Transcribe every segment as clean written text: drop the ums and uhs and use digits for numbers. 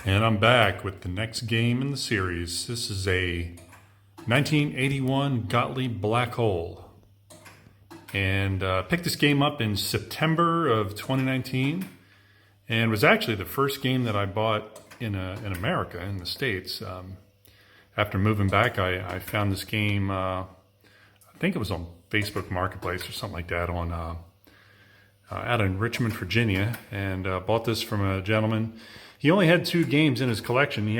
And I'm back with the next game in the series. This is a 1981 Gottlieb Black Hole. And picked this game up in September of 2019. And was actually the first game that I bought in America, in the States. After moving back, I found this game, I think it was on Facebook Marketplace or something like that, on out in Richmond, Virginia, and bought this from a gentleman. He only had 2 games in his collection. He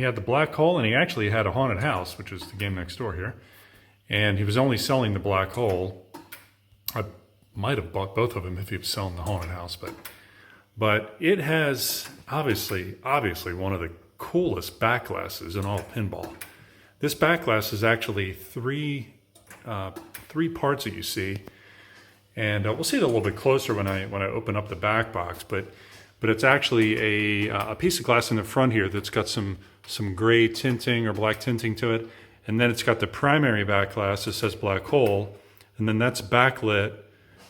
had the Black Hole, and he actually had a Haunted House, which is the game next door here. And he was only selling the Black Hole. I might have bought both of them if he was selling the Haunted House, but it has obviously one of the coolest backglasses in all of pinball. This backglass is actually three parts that you see, and we'll see it a little bit closer when I open up the back box. But it's actually a piece of glass in the front here that's got some gray tinting or black tinting to it, and then it's got the primary back glass that says Black Hole, and then that's backlit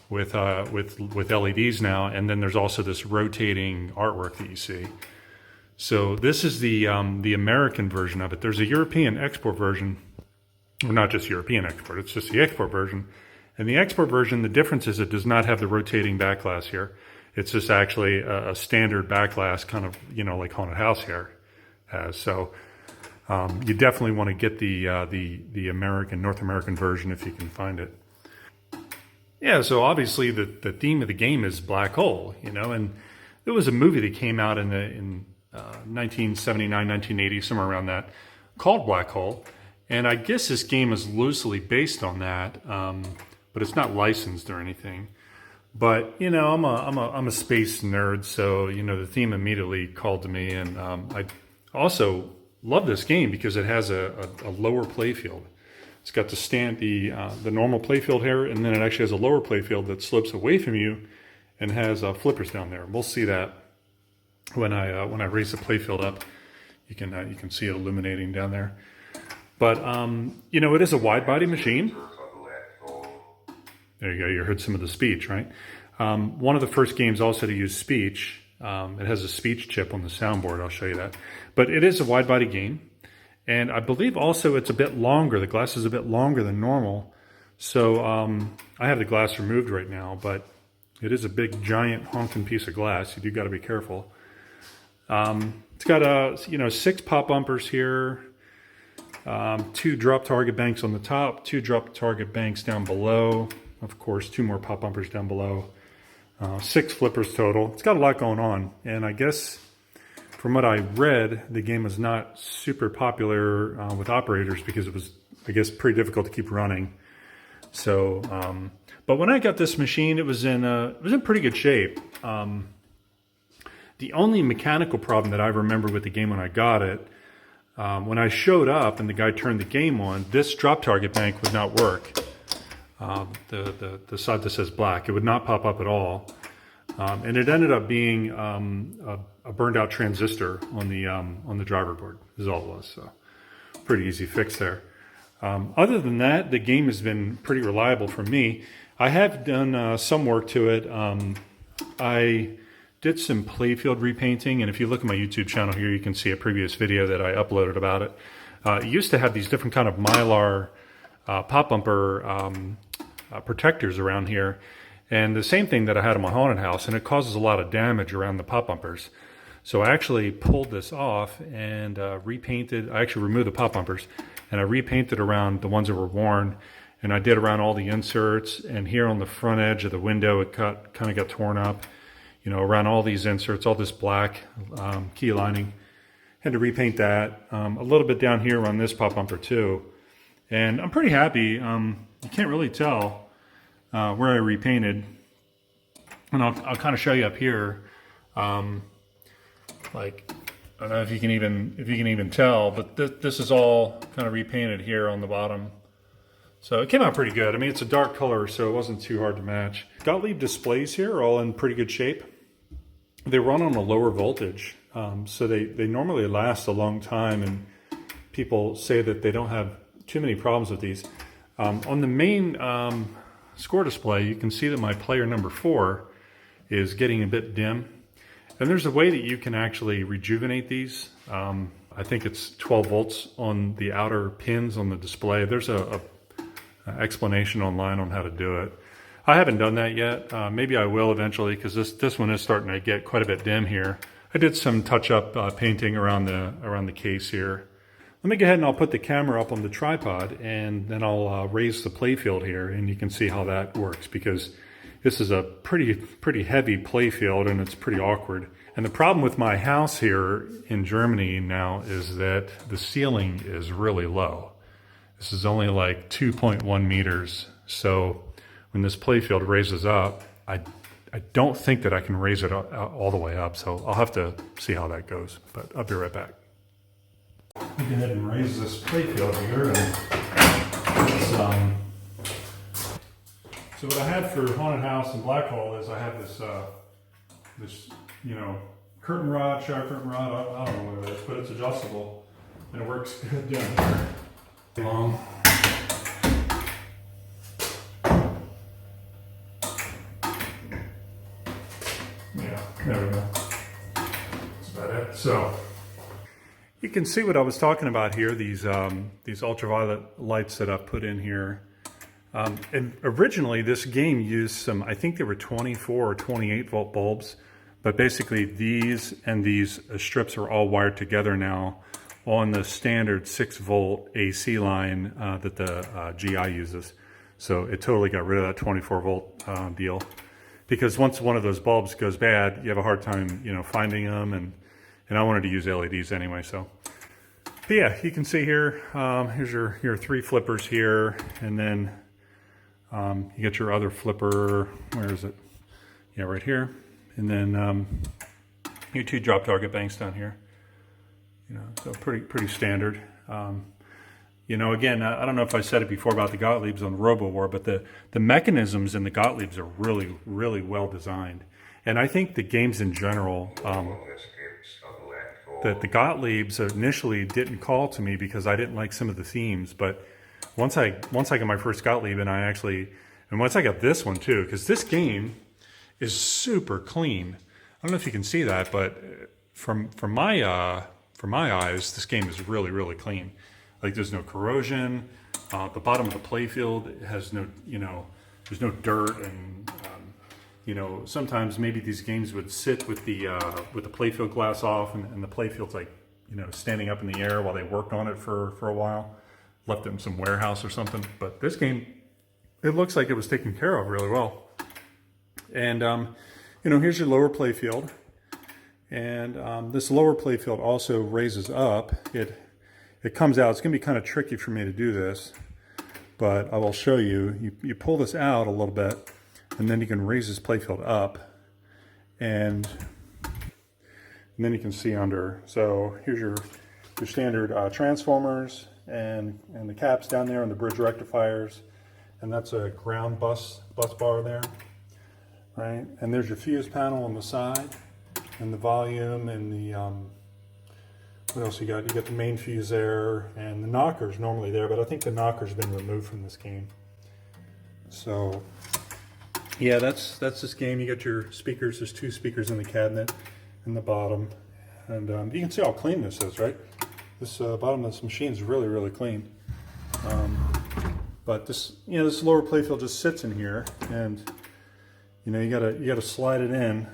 with LEDs now, and then there's also this rotating artwork that you see. So this is the American version of it. There's a European export version, or not just European export, it's just the export version. And the export version, the difference is it does not have the rotating back glass here. It's just actually a standard back glass, kind of, like Haunted House here has. So you definitely want to get the North American version if you can find it. Yeah, so obviously the theme of the game is Black Hole, and there was a movie that came out in 1979, 1980, somewhere around that, called Black Hole. And I guess this game is loosely based on that, but it's not licensed or anything. But I'm a space nerd, so the theme immediately called to me, and I also love this game because it has a lower playfield. It's got the normal playfield here, and then it actually has a lower playfield that slopes away from you, and has flippers down there. We'll see that when I raise the playfield up. You can see it illuminating down there. But it is a wide body machine. There you go, you heard some of the speech, right? One of the first games also to use speech. It has a speech chip on the soundboard, I'll show you that. But it is a wide body game. And I believe also it's a bit longer. The glass is a bit longer than normal. So I have the glass removed right now, but it is a big, giant, honking piece of glass. You do got to be careful. It's got 6 pop bumpers here. 2 drop target banks on the top, 2 drop target banks down below. Of course, 2 more pop bumpers down below. 6 flippers total. It's got a lot going on. And I guess from what I read, the game was not super popular with operators because it was, I guess, pretty difficult to keep running. So, but when I got this machine, it was in pretty good shape. The only mechanical problem that I remember with the game when I got it, when I showed up and the guy turned the game on, this drop target bank would not work. The side that says black, it would not pop up at all. And it ended up being a burned out transistor on the driver board is all it was. So pretty easy fix there. Other than that, the game has been pretty reliable for me. I have done some work to it. I did some playfield repainting, and if you look at my YouTube channel here, you can see a previous video that I uploaded about it. It used to have these different kind of Mylar pop bumper protectors around here, and the same thing that I had in my Haunted House, and it causes a lot of damage around the pop bumpers. So I actually pulled this off and repainted. I actually removed the pop bumpers, and I repainted around the ones that were worn, and I did around all the inserts, and here on the front edge of the window, it kind of got torn up. Around all these inserts, all this black key lining. Had to repaint that. A little bit down here on this pop bumper too. And I'm pretty happy. You can't really tell where I repainted. And I'll kind of show you up here. Like, I don't know if you can even tell, but this is all kind of repainted here on the bottom. So it came out pretty good. I mean, it's a dark color, so it wasn't too hard to match. Gottlieb displays here are all in pretty good shape. They run on a lower voltage, so they normally last a long time, and people say that they don't have too many problems with these. On the main score display, you can see that my player number 4 is getting a bit dim. And there's a way that you can actually rejuvenate these. I think it's 12 volts on the outer pins on the display. There's a explanation online on how to do it. I haven't done that yet. Maybe I will eventually, because this one is starting to get quite a bit dim here. I did some touch-up painting around the case here. Let me go ahead and I'll put the camera up on the tripod, and then I'll raise the playfield here, and you can see how that works, because this is a pretty heavy playfield and it's pretty awkward. And the problem with my house here in Germany now is that the ceiling is really low. This is only like 2.1 meters. So when this playfield raises up, I don't think that I can raise it all the way up. So I'll have to see how that goes, but I'll be right back. Go ahead and raise this playfield here. And so what I have for Haunted House and Black Hole is I have this curtain rod, shower curtain rod. I don't know what it is, but it's adjustable and it works good down here. Long. Yeah, there we go. That's about it. So you can see what I was talking about here. These ultraviolet lights that I've put in here. And originally this game used some, I think they were 24 or 28 volt bulbs, but basically these and these strips are all wired together now on the standard 6 volt AC line that the GI uses. So it totally got rid of that 24 volt deal, because once one of those bulbs goes bad, you have a hard time, finding them, and I wanted to use LEDs anyway. So, but yeah, you can see here, here's your 3 flippers here, and then you get your other flipper. Where is it? Yeah, right here. And then your 2 drop target banks down here. So pretty standard. Again, I don't know if I said it before about the Gottliebs on RoboWar, but the mechanisms in the Gottliebs are really well designed. And I think the games in general, that the Gottliebs initially didn't call to me because I didn't like some of the themes, but once I got my first Gottlieb, and once I got this one too, because this game is super clean. I don't know if you can see that, but from my eyes, this game is really clean. Like, there's no corrosion. The bottom of the playfield has no, there's no dirt, and sometimes maybe these games would sit with the playfield glass off, and the playfield's like, standing up in the air while they worked on it for a while, left it in some warehouse or something. But this game, it looks like it was taken care of really well. And here's your lower playfield, and this lower playfield also raises up. It comes out. It's going to be kind of tricky for me to do this, but I will show you. You pull this out a little bit, and then you can raise this playfield up, and then you can see under. So here's your standard transformers and the caps down there, and the bridge rectifiers, and that's a ground bus bar there, right? And there's your fuse panel on the side, and the volume, and the what else you got? You got the main fuse there, and the knocker's normally there, but I think the knocker's been removed from this game. So yeah, that's this game. You got your speakers. There's 2 speakers in the cabinet in the bottom, and you can see how clean this is, right? This bottom of this machine is really clean. But this, this lower playfield just sits in here, and you gotta slide it in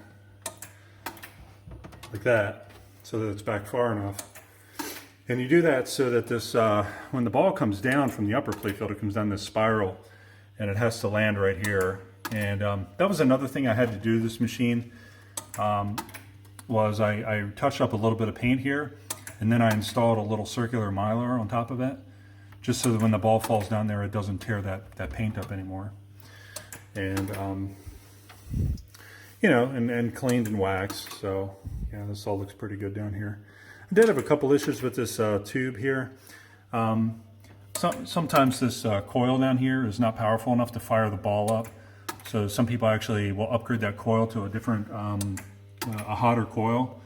like that, so that it's back far enough. And you do that so that this, when the ball comes down from the upper playfield, it comes down this spiral, and it has to land right here. And that was another thing I had to do this machine, was I touched up a little bit of paint here, and then I installed a little circular mylar on top of it, just so that when the ball falls down there, it doesn't tear that paint up anymore. And and cleaned and waxed. So yeah, this all looks pretty good down here. I did have a couple issues with this tube here. Sometimes this coil down here is not powerful enough to fire the ball up. So some people actually will upgrade that coil to a different, a hotter coil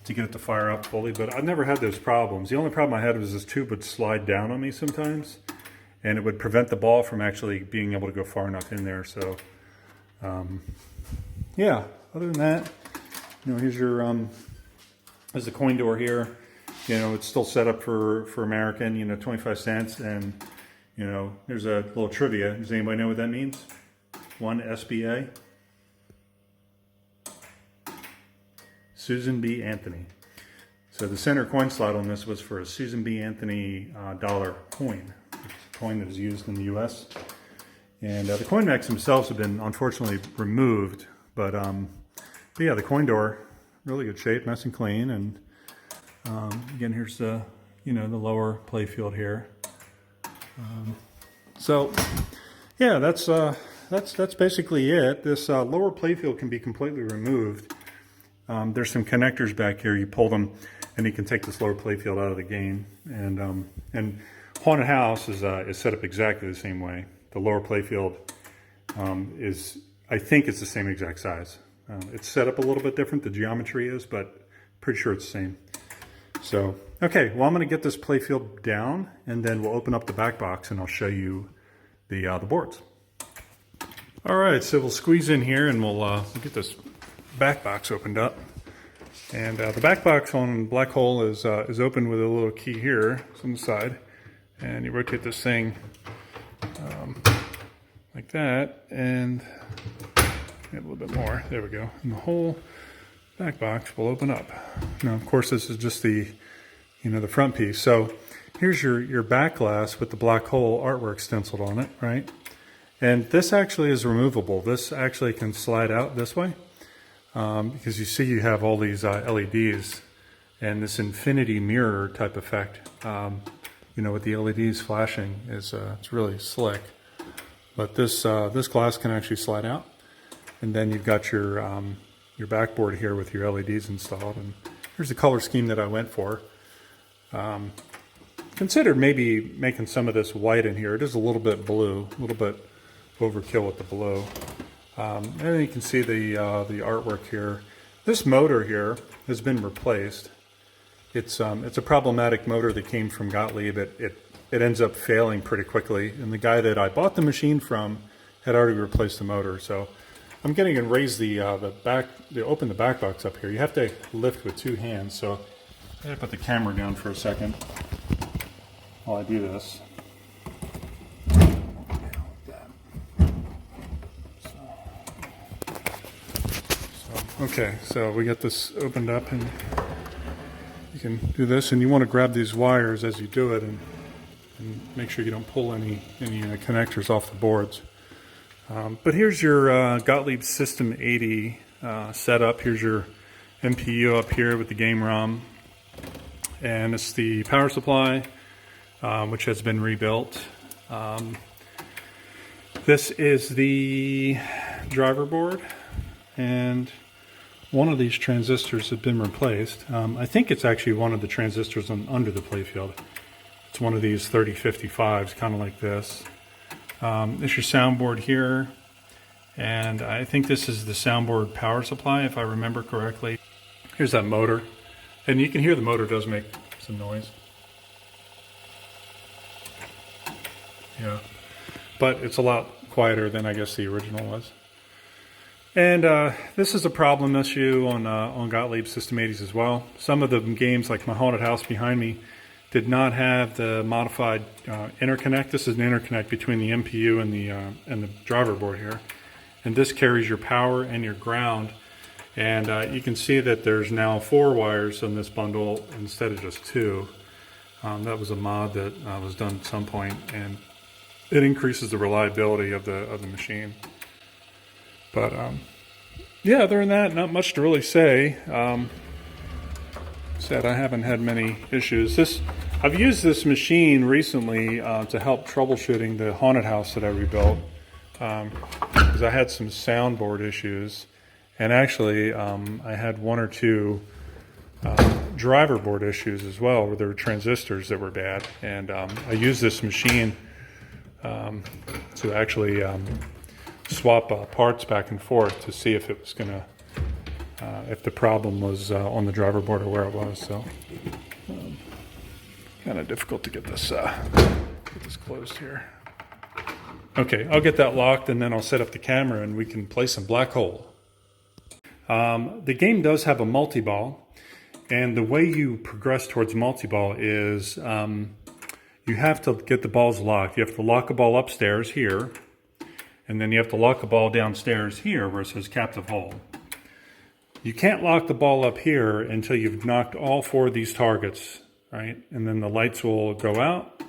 to get it to fire up fully. But I've never had those problems. The only problem I had was this tube would slide down on me sometimes, and it would prevent the ball from actually being able to go far enough in there. So yeah, other than that, You know, here's your there's the coin door here. You know, it's still set up for American. You know, 25 cents. And you know, there's a little trivia. Does anybody know what that means? 1 SBA. Susan B. Anthony. So the center coin slot on this was for a Susan B. Anthony dollar coin. It's a coin that is used in the U.S. And the coin backs themselves have been unfortunately removed. But yeah, the coin door, really good shape, nice and clean. And again, here's the, you know, the lower playfield here. So yeah, that's basically it. This lower playfield can be completely removed. There's some connectors back here. You pull them, and you can take this lower playfield out of the game. And Haunted House is set up exactly the same way. The lower playfield is, I think, it's the same exact size. It's set up a little bit different. The geometry is, but pretty sure it's the same. So, okay, well, I'm going to get this playfield down, and then we'll open up the back box, and I'll show you the boards. All right, so we'll squeeze in here, and we'll get this back box opened up. And the back box on Black Hole is open with a little key here on the side, and you rotate this thing like that, and get a little bit more. There we go. And the whole back box will open up. Now, of course, this is just the, you know, the front piece. So here's your back glass with the Black Hole artwork stenciled on it, right? And this actually is removable. This actually can slide out this way. Because you see you have all these LEDs and this infinity mirror type effect, you know, with the LEDs flashing is it's really slick. But this glass can actually slide out, and then you've got your backboard here with your LEDs installed. And here's the color scheme that I went for. Considered maybe making some of this white in here. It is a little bit blue, a little bit overkill with the blue. And then you can see the artwork here. This motor here has been replaced. It's a problematic motor that came from Gottlieb. It ends up failing pretty quickly, and the guy that I bought the machine from had already replaced the motor. So I'm getting to raise open the back box up here. You have to lift with 2 hands. So I'm gonna put the camera down for a second while I do this. Okay, so we got this opened up, and you can do this, and you want to grab these wires as you do it, and make sure you don't pull any connectors off the boards. But here's your Gottlieb System 80 setup. Here's your MPU up here with the game ROM, and it's the power supply, which has been rebuilt. This is the driver board, and one of these transistors has been replaced. I think it's actually one of the transistors under the playfield. It's one of these 3055s, kind of like this. This is your soundboard here, and I think this is the soundboard power supply, if I remember correctly. Here's that motor, and you can hear the motor does make some noise. Yeah, but it's a lot quieter than I guess the original was. And this is a problem issue on Gottlieb System 80s as well. Some of the games, like my Haunted House behind me, did not have the modified interconnect. This is an interconnect between the MPU and the driver board here. And this carries your power and your ground. And you can see that there's now 4 wires on this bundle instead of just 2. That was a mod that was done at some point, and it increases the reliability of the machine. But yeah, other than that, not much to really say. Said I haven't had many issues. I've used this machine recently to help troubleshooting the Haunted House that I rebuilt, because I had some soundboard issues, and actually I had 1 or 2 driver board issues as well, where there were transistors that were bad, and I used this machine to actually swap parts back and forth to see if it was gonna, if the problem was on the driver board or where it was. So kind of difficult to get this closed here. Okay, I'll get that locked, and then I'll set up the camera and we can play some Black Hole. The game does have a multi-ball, and the way you progress towards multi-ball is you have to get the balls locked. You have to lock a ball upstairs here, and then you have to lock a ball downstairs here where it says captive hole. You can't lock the ball up here until you've knocked all 4 of these targets, right? And then the lights will go out,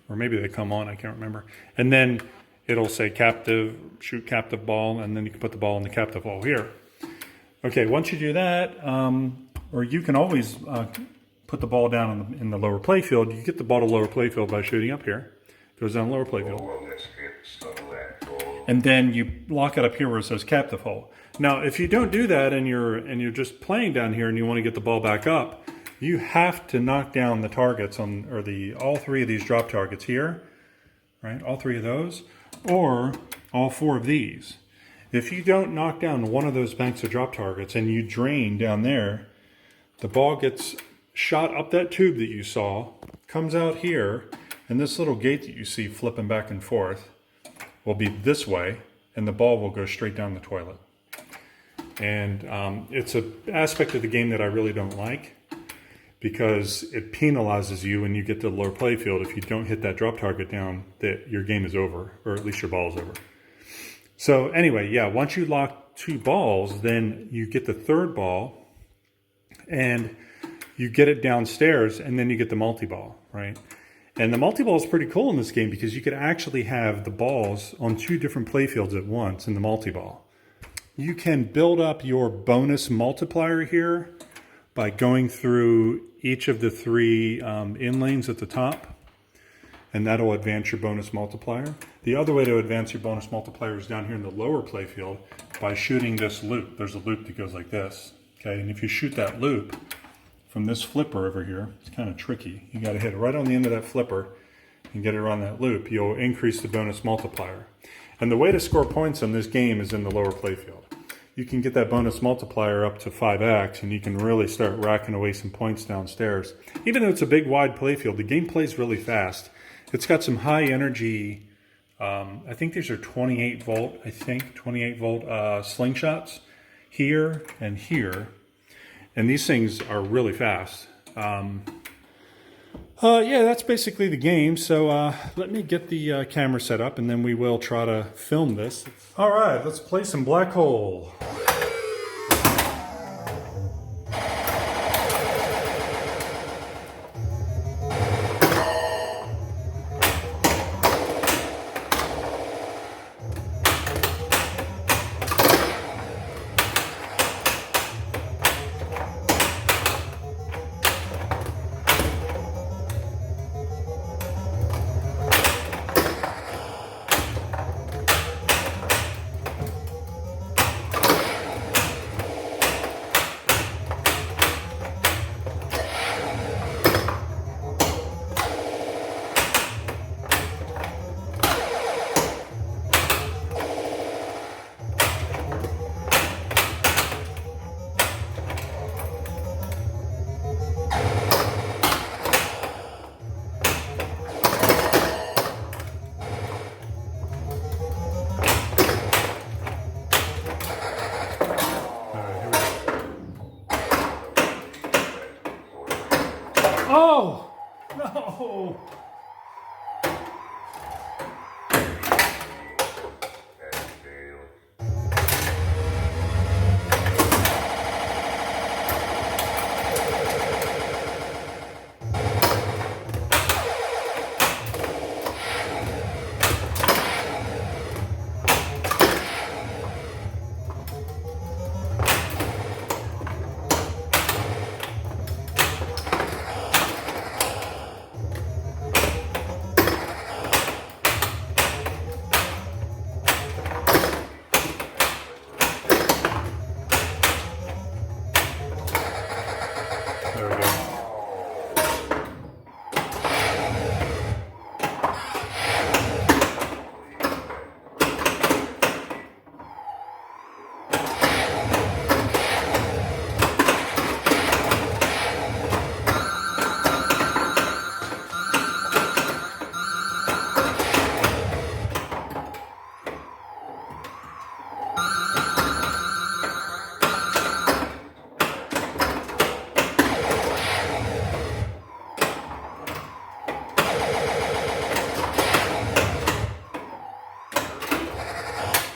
or maybe they come on, I can't remember. And then it'll say captive, shoot captive ball, and then you can put the ball in the captive hole here. Okay, once you do that, or you can always put the ball down in the lower playfield. You get the ball to lower playfield by shooting up here. It goes down lower playfield. And then you lock it up here where it says captive hole. Now, if you don't do that and you're just playing down here and you want to get the ball back up, you have to knock down the targets on, or all 3 of these drop targets here, right? All 3 of those, or all 4 of these. If you don't knock down one of those banks of drop targets and you drain down there, the ball gets shot up that tube that you saw, comes out here, and this little gate that you see flipping back and forth will be this way, and the ball will go straight down the toilet. And it's an aspect of the game that I really don't like, because it penalizes you when you get to the lower playfield. If you don't hit that drop target down, that your game is over, or at least your ball is over. So anyway, yeah, once you lock 2 balls, then you get the 3rd ball, and you get it downstairs, and then you get the multi-ball, right? And the multi-ball is pretty cool in this game because you could actually have the balls on 2 different playfields at once in the multi-ball. You can build up your bonus multiplier here by going through each of the 3 in lanes at the top, and that'll advance your bonus multiplier. The other way to advance your bonus multiplier is down here in the lower playfield by shooting this loop. There's a loop that goes like this, okay? And if you shoot that loop from this flipper over here, it's kind of tricky. You got to hit it right on the end of that flipper and get it around that loop. You'll increase the bonus multiplier. And the way to score points on this game is in the lower playfield. You can get that bonus multiplier up to 5x, and you can really start racking away some points downstairs. Even though it's a big wide playfield, the game plays really fast. It's got some high energy, I think these are 28 volt, 28 volt slingshots here and here. And these things are really fast. Yeah, that's basically the game. So let me get the camera set up, and then we will try to film this. All right, let's play some Black Hole. Oh, no.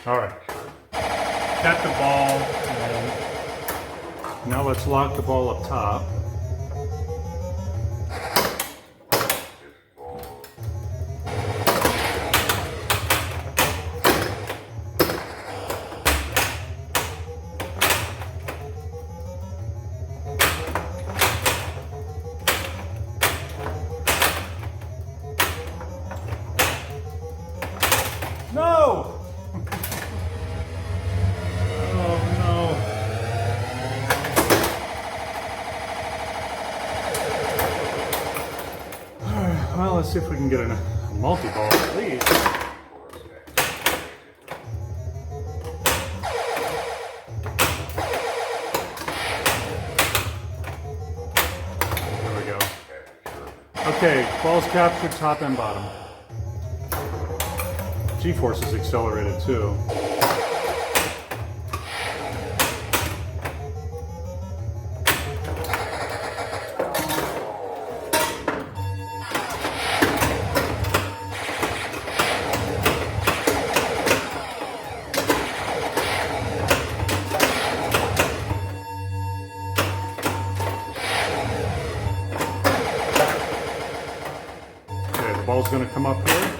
All right. Tap the ball. And now let's lock the ball up top. No! Oh no. Alright, well, let's see if we can get a multi-ball at least. There we go. Okay, ball's captured top and bottom. G-force is accelerated too. Okay, the ball's going to come up here.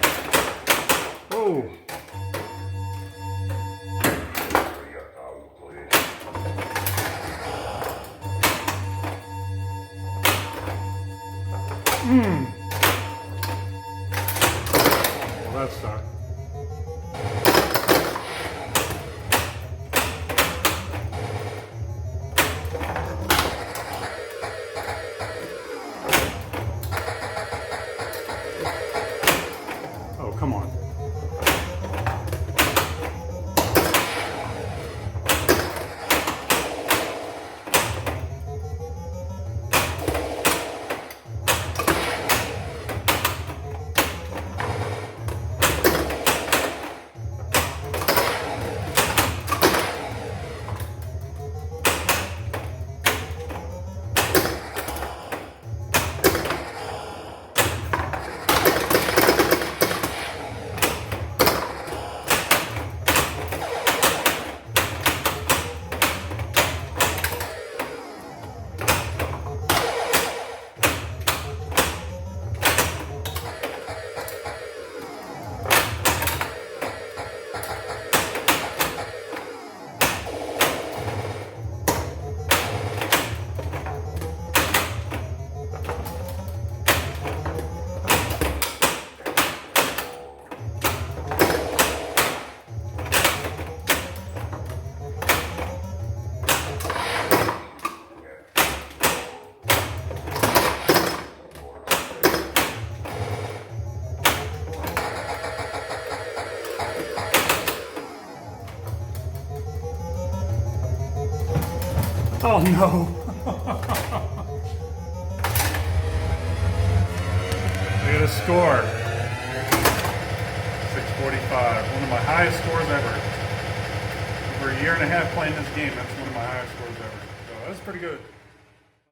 Whoa! Well, that sucked. Oh, come on. Oh no! Look at the score. 645. One of my highest scores ever. For a year and a half playing this game, that's one of my highest scores ever. So that's pretty good.